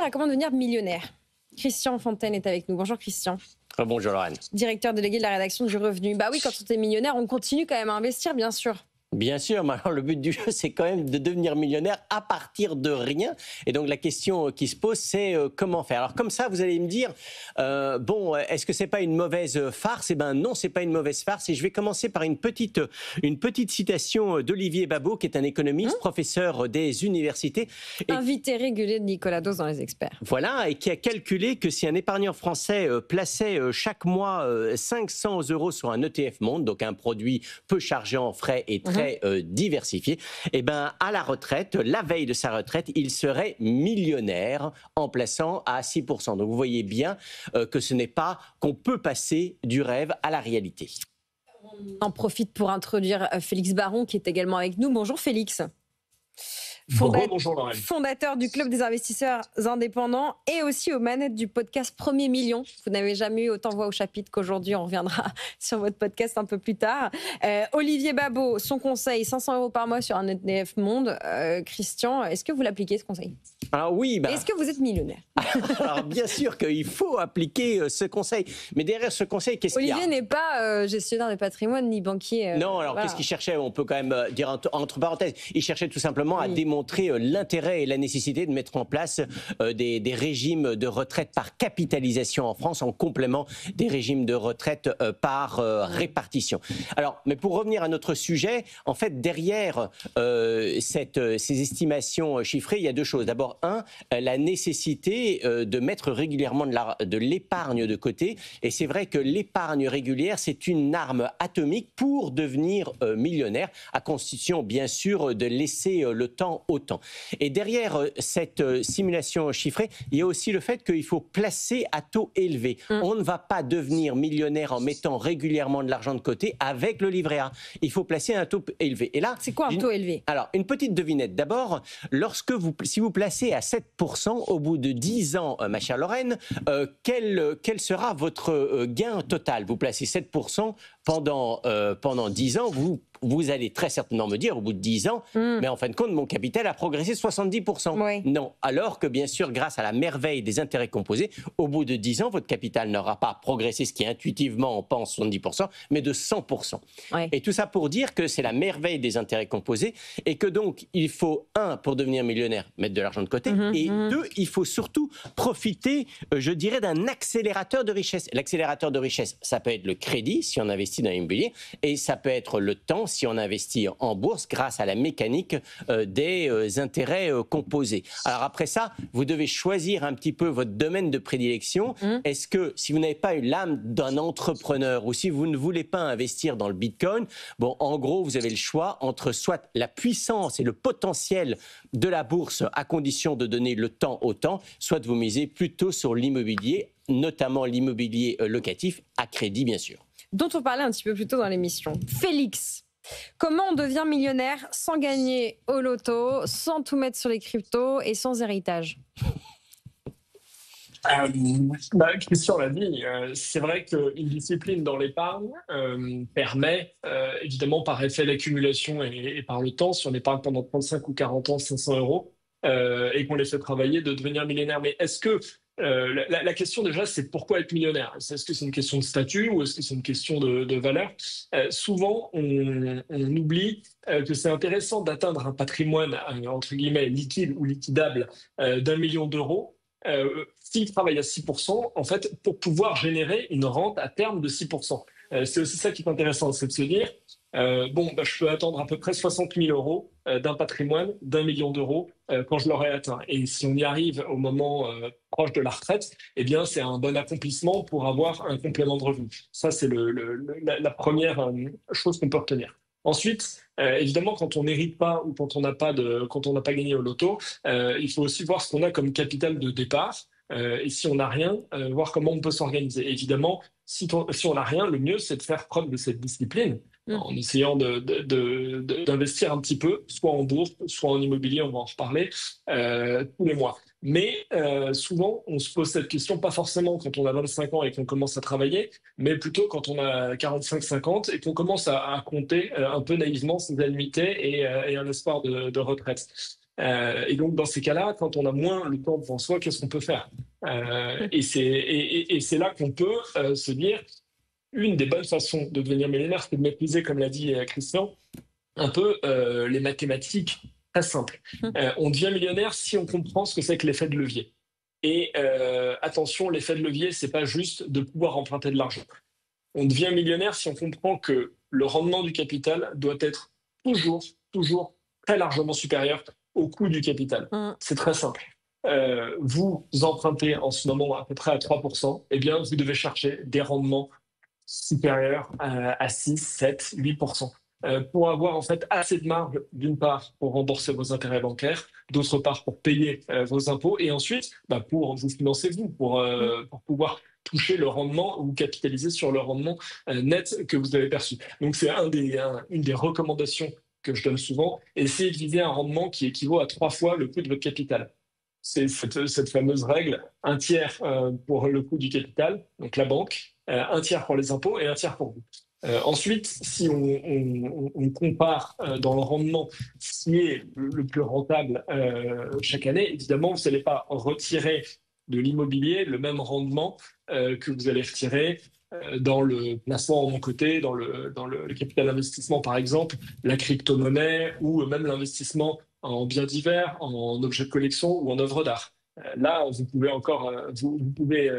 à comment devenir millionnaire. Christian Fontaine est avec nous. Bonjour Christian. Bonjour Lorraine. Directeur délégué de la rédaction du Revenu. Bah oui, quand on est millionnaire, on continue quand même à investir, bien sûr. Bien sûr, mais alors le but du jeu, c'est quand même de devenir millionnaire à partir de rien. Et donc la question qui se pose, c'est comment faire. Alors comme ça, vous allez me dire, est-ce que c'est pas une mauvaise farce? Eh ben non, c'est pas une mauvaise farce. Et je vais commencer par une petite citation d'Olivier Babot, qui est un économiste, professeur des universités. Invité régulier de Nicolas Dos dans Les Experts. Voilà, et qui a calculé que si un épargnant français plaçait chaque mois 500 € sur un ETF Monde, donc un produit peu chargé en frais et très diversifié, et ben à la retraite, la veille de sa retraite, il serait millionnaire en plaçant à 6%. Donc vous voyez bien que ce n'est pas qu'on peut passer du rêve à la réalité. On en profite pour introduire Félix Baron qui est également avec nous. Bonjour Félix. Bonjour Lorraine. Fondateur du Club des investisseurs indépendants et aussi aux manettes du podcast Premier Million. Vous n'avez jamais eu autant voix au chapitre qu'aujourd'hui. On reviendra sur votre podcast un peu plus tard. Olivier Babot, son conseil, 500 € par mois sur un ETF Monde. Christian, est-ce que vous l'appliquez ce conseil? Alors oui. Est-ce que vous êtes millionnaire? Alors bien sûr qu'il faut appliquer ce conseil. Mais derrière ce conseil, qu'est-ce qu'il y a? Olivier n'est pas gestionnaire de patrimoine ni banquier. Non, alors voilà. Qu'est-ce qu'il cherchait? On peut quand même dire entre parenthèses. Il cherchait tout simplement à démontrer l'intérêt et la nécessité de mettre en place des régimes de retraite par capitalisation en France en complément des régimes de retraite par répartition. Alors, mais pour revenir à notre sujet, en fait, derrière ces estimations chiffrées, il y a deux choses. D'abord, la nécessité de mettre régulièrement de l'épargne de côté. Et c'est vrai que l'épargne régulière, c'est une arme atomique pour devenir millionnaire, à condition, bien sûr, de laisser le temps au temps. Et derrière cette simulation chiffrée, il y a aussi le fait qu'il faut placer à taux élevé. On ne va pas devenir millionnaire en mettant régulièrement de l'argent de côté avec le livret A. Il faut placer un taux élevé. Et là, c'est quoi un taux élevé? Alors, une petite devinette. D'abord, si vous placez à 7% au bout de 10 ans, ma chère Lorraine, quel sera votre gain total? Vous placez 7% pendant 10 ans, vous allez très certainement me dire, au bout de 10 ans, mais en fin de compte, mon capital a progressé 70%. Oui. Non, alors que bien sûr, grâce à la merveille des intérêts composés, au bout de 10 ans, votre capital n'aura pas progressé, ce qui intuitivement on pense 70%, mais de 100%. Oui. Et tout ça pour dire que c'est la merveille des intérêts composés et que donc, il faut, pour devenir millionnaire, mettre de l'argent de côté, et deux, il faut surtout profiter, je dirais, d'un accélérateur de richesse. L'accélérateur de richesse, ça peut être le crédit, si on investit dans l'immobilier, et ça peut être le temps, si on investit en bourse, grâce à la mécanique des intérêts composés. Alors après ça, vous devez choisir un petit peu votre domaine de prédilection. Est-ce que, si vous n'avez pas eu l'âme d'un entrepreneur ou si vous ne voulez pas investir dans le Bitcoin, en gros, vous avez le choix entre soit la puissance et le potentiel de la bourse à condition de donner le temps au temps, soit vous misez plutôt sur l'immobilier, notamment l'immobilier locatif, à crédit bien sûr. Dont on parlait un petit peu plus tôt dans l'émission. Félix, comment on devient millionnaire sans gagner au loto, sans tout mettre sur les cryptos et sans héritage? Christian l'a dit, c'est vrai qu'une discipline dans l'épargne permet, évidemment par effet d'accumulation et par le temps, si on épargne pendant 35 ou 40 ans 500 € et qu'on les fait travailler, de devenir millionnaire. Mais est-ce que la question déjà, c'est pourquoi être millionnaire? Est-ce que c'est une question de statut ou est-ce que c'est une question de valeur? Souvent, on oublie que c'est intéressant d'atteindre un patrimoine, entre guillemets, liquide ou liquidable d'1 million d'euros. S'il travaille à 6%, en fait, pour pouvoir générer une rente à terme de 6%. C'est aussi ça qui est intéressant, c'est de se dire, je peux attendre à peu près 60 000 € d'un patrimoine d'1 million d'euros quand je l'aurai atteint. Et si on y arrive au moment proche de la retraite, eh bien, c'est un bon accomplissement pour avoir un complément de revenu. Ça, c'est la première chose qu'on peut retenir. Ensuite, évidemment, quand on n'hérite pas ou quand on n'a pas gagné au loto, il faut aussi voir ce qu'on a comme capital de départ. Et si on n'a rien, voir comment on peut s'organiser. Évidemment, si on n'a rien, le mieux, c'est de faire preuve de cette discipline en essayant d'investir un petit peu, soit en bourse, soit en immobilier, on va en reparler, tous les mois. Mais souvent, on se pose cette question, pas forcément quand on a 25 ans et qu'on commence à travailler, mais plutôt quand on a 45-50 et qu'on commence à compter un peu naïvement ses annuités et un espoir de retraite. Et donc, dans ces cas-là, quand on a moins le temps devant soi, qu'est-ce qu'on peut faire? Et c'est là qu'on peut se dire, une des bonnes façons de devenir millionnaire, c'est de maîtriser, comme l'a dit Christian, un peu les mathématiques très simples. On devient millionnaire si on comprend ce que c'est que l'effet de levier. Et attention, l'effet de levier, c'est pas juste de pouvoir emprunter de l'argent. On devient millionnaire si on comprend que le rendement du capital doit être toujours très largement supérieur au coût du capital. C'est très simple. Vous empruntez en ce moment à peu près à 3%, eh bien, vous devez chercher des rendements supérieurs à 6, 7, 8%. Pour avoir en fait assez de marge, d'une part, pour rembourser vos intérêts bancaires, d'autre part, pour payer vos impôts, et ensuite, pour vous financer, pour pouvoir toucher le rendement ou capitaliser sur le rendement net que vous avez perçu. Donc, c'est une des recommandations que je donne souvent. Essayez de viser un rendement qui équivaut à 3 fois le coût de votre capital. C'est cette fameuse règle, 1/3 pour le coût du capital, donc la banque, 1/3 pour les impôts et 1/3 pour vous. Ensuite, si on compare dans le rendement ce qui est le plus rentable chaque année, évidemment, vous n'allez pas retirer de l'immobilier le même rendement que vous allez retirer dans le placement en mon côté, dans le capital investissement par exemple, la crypto-monnaie ou même l'investissement en biens divers, en objets de collection ou en œuvres d'art. Là, vous pouvez encore, vous pouvez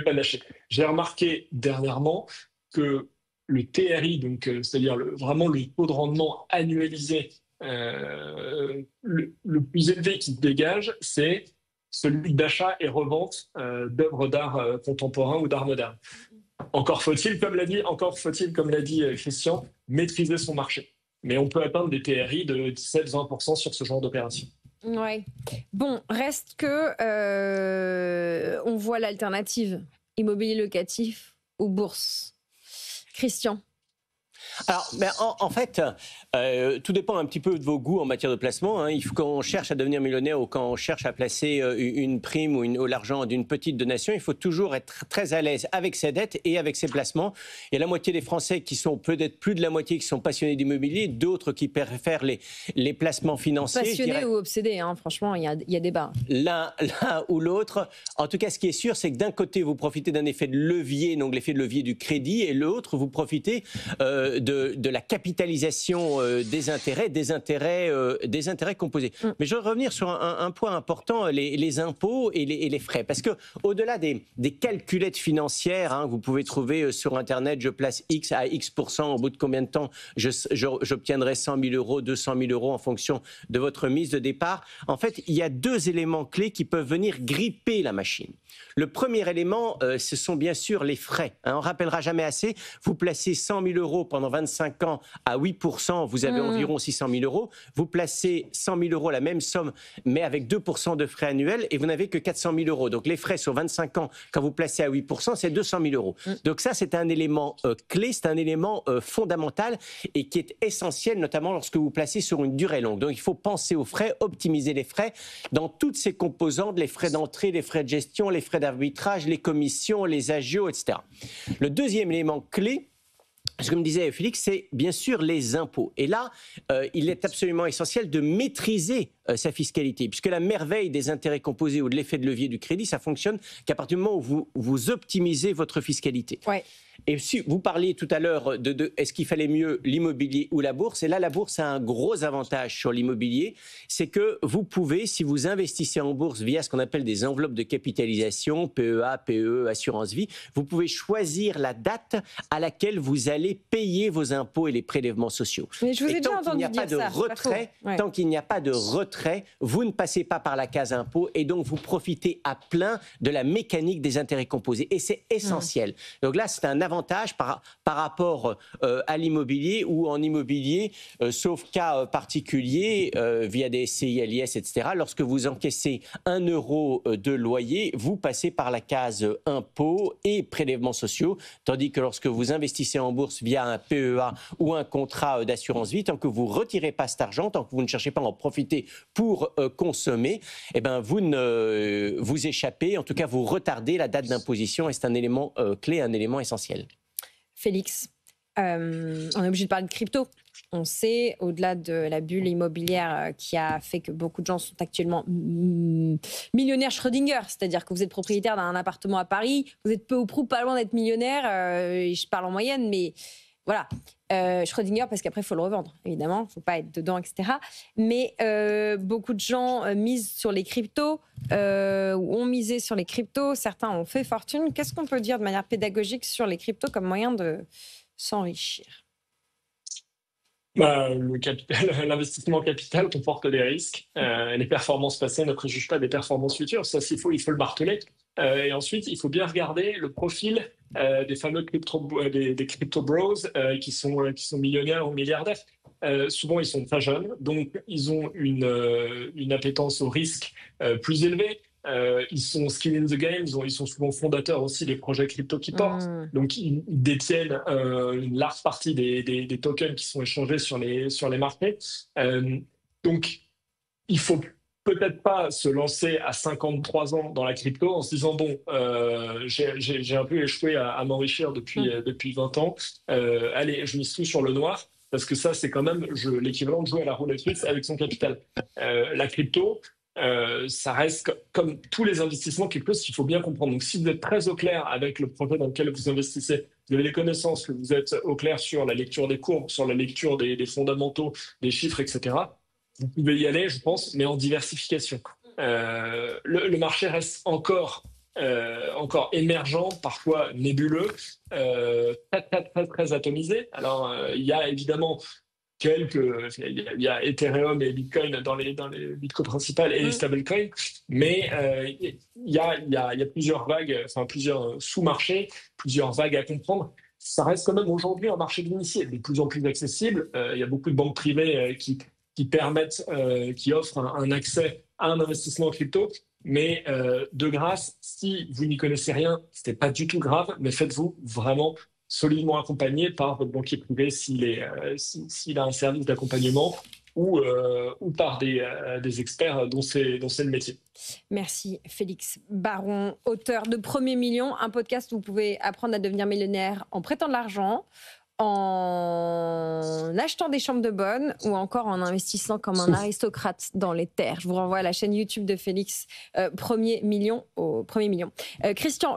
pas lâcher. J'ai remarqué dernièrement que le TRI, donc c'est-à-dire vraiment le taux de rendement annualisé le plus élevé qui se dégage, c'est celui d'achat et revente d'œuvres d'art contemporain ou d'art moderne. Encore faut-il, comme l'a dit Christian, maîtriser son marché. Mais on peut atteindre des TRI de 17-20% sur ce genre d'opération. Ouais. Bon, reste que on voit l'alternative immobilier locatif ou bourse. Christian. Alors, en fait, tout dépend un petit peu de vos goûts en matière de placement. Il faut qu'on cherche à devenir millionnaire ou quand on cherche à placer une prime ou l'argent d'une petite donation, il faut toujours être très à l'aise avec ses dettes et avec ses placements. Il y a la moitié des Français qui sont peut-être plus de la moitié qui sont passionnés d'immobilier, d'autres qui préfèrent les placements financiers. Passionnés ou obsédés, franchement, il y a débat. L'un ou l'autre. En tout cas, ce qui est sûr, c'est que d'un côté, vous profitez d'un effet de levier, donc l'effet de levier du crédit, et l'autre, vous profitez de la capitalisation des intérêts composés. Mais je veux revenir sur un point important, les impôts et les frais. Parce que au-delà des calculettes financières, vous pouvez trouver sur Internet, je place X à X%, au bout de combien de temps j'obtiendrai 100 000 euros, 200 000 euros en fonction de votre mise de départ. En fait, il y a 2 éléments clés qui peuvent venir gripper la machine. Le premier élément, ce sont bien sûr les frais. On ne rappellera jamais assez, vous placez 100 000 euros pendant 25 ans à 8%, vous avez environ 600 000 euros. Vous placez 100 000 euros, la même somme, mais avec 2% de frais annuels, et vous n'avez que 400 000 euros. Donc les frais sur 25 ans, quand vous placez à 8%, c'est 200 000 euros. Donc ça, c'est un élément clé, c'est un élément fondamental et qui est essentiel, notamment lorsque vous placez sur une durée longue. Donc il faut penser aux frais, optimiser les frais dans toutes ces composantes, les frais d'entrée, les frais de gestion, les frais d'arbitrage, les commissions, les agios, etc. Le deuxième élément clé, comme disait Félix, c'est bien sûr les impôts. Et là, il est absolument essentiel de maîtriser sa fiscalité, puisque la merveille des intérêts composés ou de l'effet de levier du crédit, ça fonctionne qu'à partir du moment où vous optimisez votre fiscalité. Ouais. Et si vous parliez tout à l'heure de est-ce qu'il fallait mieux l'immobilier ou la bourse, et là la bourse a un gros avantage sur l'immobilier, c'est que vous pouvez, si vous investissez en bourse via ce qu'on appelle des enveloppes de capitalisation, PEA, PE, assurance vie, vous pouvez choisir la date à laquelle vous allez payer vos impôts et les prélèvements sociaux. Mais je vous ai déjà entendu dire ça. Tant qu'il n'y a pas de retrait, vous ne passez pas par la case impôt et donc vous profitez à plein de la mécanique des intérêts composés. Et c'est essentiel. Donc là, c'est un avantage par rapport à l'immobilier ou en immobilier, sauf cas particulier, via des CILIS, etc. Lorsque vous encaissez 1 euro de loyer, vous passez par la case impôts et prélèvements sociaux, tandis que lorsque vous investissez en bourse via un PEA ou un contrat d'assurance vie, tant que vous ne retirez pas cet argent, tant que vous ne cherchez pas à en profiter pour consommer, eh ben vous échappez, en tout cas vous retardez la date d'imposition et c'est un élément clé, un élément essentiel. Félix, on est obligé de parler de crypto. On sait, au-delà de la bulle immobilière qui a fait que beaucoup de gens sont actuellement millionnaires Schrödinger, c'est-à-dire que vous êtes propriétaire d'un appartement à Paris, vous êtes peu ou prou pas loin d'être millionnaire, je parle en moyenne, mais voilà. Schrödinger, parce qu'après, il faut le revendre, évidemment, il ne faut pas être dedans, etc. Mais beaucoup de gens misent sur les cryptos, ou ont misé sur les cryptos, certains ont fait fortune. Qu'est-ce qu'on peut dire de manière pédagogique sur les cryptos comme moyen de s'enrichir? L'investissement capital comporte des risques. Les performances passées ne préjugent pas des performances futures. Ça, il faut le marteler. Et ensuite, il faut bien regarder le profil des fameux des crypto bros qui sont millionnaires ou milliardaires. Souvent, ils sont très jeunes, donc ils ont une appétence au risque plus élevée. Ils sont skill in the game, ils sont souvent fondateurs aussi des projets crypto qui portent. Donc, ils détiennent une large partie des tokens qui sont échangés sur les marchés. Donc, il faut peut-être pas se lancer à 53 ans dans la crypto en se disant, bon, j'ai un peu échoué à m'enrichir depuis 20 ans. Allez, je mise tout sur le noir. Parce que ça, c'est quand même l'équivalent de jouer à la roulette russe avec son capital. La crypto, ça reste comme tous les investissements quelque chose qu'il faut bien comprendre. Donc, si vous êtes très au clair avec le projet dans lequel vous investissez, vous avez les connaissances, que vous êtes au clair sur la lecture des courbes, sur la lecture des fondamentaux, des chiffres, etc., vous pouvez y aller, je pense, mais en diversification. Le marché reste encore émergent, parfois nébuleux, très atomisé. Alors, il y a évidemment il y a Ethereum et Bitcoin dans les bitcoins principales et les stablecoins, mais il y a plusieurs vagues, enfin plusieurs sous-marchés, plusieurs vagues à comprendre. Ça reste quand même aujourd'hui un marché d'initiés, de plus en plus accessible. Il y a beaucoup de banques privées qui permettent, qui offrent un accès à un investissement en crypto. Mais de grâce, si vous n'y connaissez rien, ce n'est pas du tout grave, mais faites-vous vraiment solidement accompagné par votre banquier privé s'il a un service d'accompagnement ou par des experts dont c'est le métier. Merci Félix Baron, auteur de Premier Million, un podcast où vous pouvez apprendre à devenir millionnaire en prêtant de l'argent, en achetant des chambres de bonne ou encore en investissant comme un aristocrate dans les terres. Je vous renvoie à la chaîne YouTube de Félix, Premier Million. Christian,